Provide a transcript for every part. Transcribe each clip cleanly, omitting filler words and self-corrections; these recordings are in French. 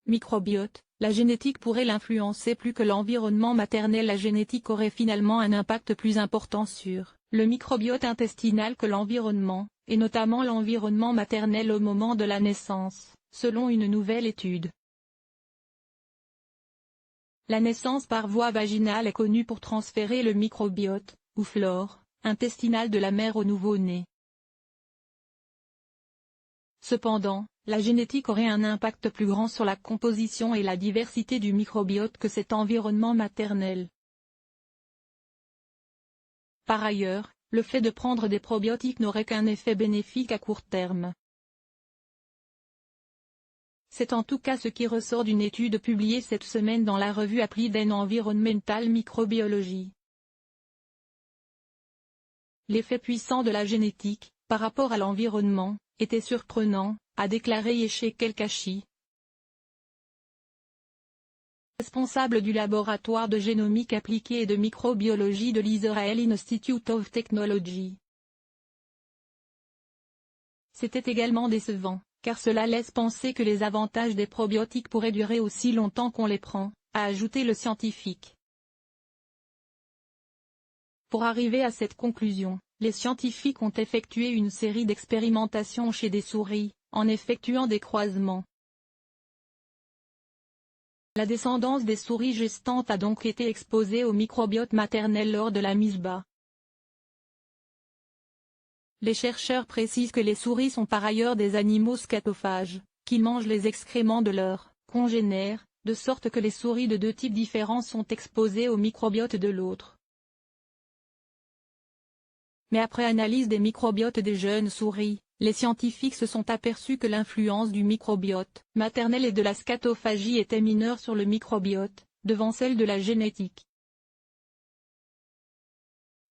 Microbiote, la génétique pourrait l'influencer plus que l'environnement maternel. La génétique aurait finalement un impact plus important sur le microbiote intestinal que l'environnement, et notamment l'environnement maternel au moment de la naissance, selon une nouvelle étude. La naissance par voie vaginale est connue pour transférer le microbiote, ou flore, intestinal de la mère au nouveau-né. Cependant, la génétique aurait un impact plus grand sur la composition et la diversité du microbiote que cet environnement maternel. Par ailleurs, le fait de prendre des probiotiques n'aurait qu'un effet bénéfique à court terme. C'est en tout cas ce qui ressort d'une étude publiée cette semaine dans la revue Applied in Environmental Microbiology. L'effet puissant de la génétique, par rapport à l'environnement, était surprenant, a déclaré Yeshek El-Kashi, responsable du laboratoire de génomique appliquée et de microbiologie de l'Israel Institute of Technology. C'était également décevant, car cela laisse penser que les avantages des probiotiques pourraient durer aussi longtemps qu'on les prend, a ajouté le scientifique. Pour arriver à cette conclusion, les scientifiques ont effectué une série d'expérimentations chez des souris, en effectuant des croisements. La descendance des souris gestantes a donc été exposée au microbiote maternel lors de la mise bas. Les chercheurs précisent que les souris sont par ailleurs des animaux scatophages, qui mangent les excréments de leurs congénères, de sorte que les souris de deux types différents sont exposées au microbiote de l'autre. Mais après analyse des microbiotes des jeunes souris, les scientifiques se sont aperçus que l'influence du microbiote maternel et de la scatophagie était mineure sur le microbiote, devant celle de la génétique.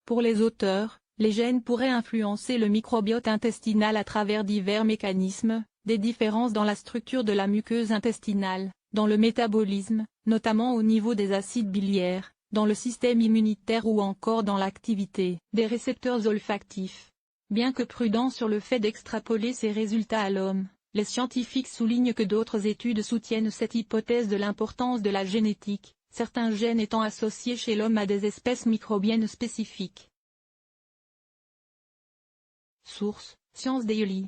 Pour les auteurs, les gènes pourraient influencer le microbiote intestinal à travers divers mécanismes, des différences dans la structure de la muqueuse intestinale, dans le métabolisme, notamment au niveau des acides biliaires, dans le système immunitaire ou encore dans l'activité des récepteurs olfactifs. Bien que prudents sur le fait d'extrapoler ces résultats à l'homme, les scientifiques soulignent que d'autres études soutiennent cette hypothèse de l'importance de la génétique, certains gènes étant associés chez l'homme à des espèces microbiennes spécifiques. Source: Science Daily.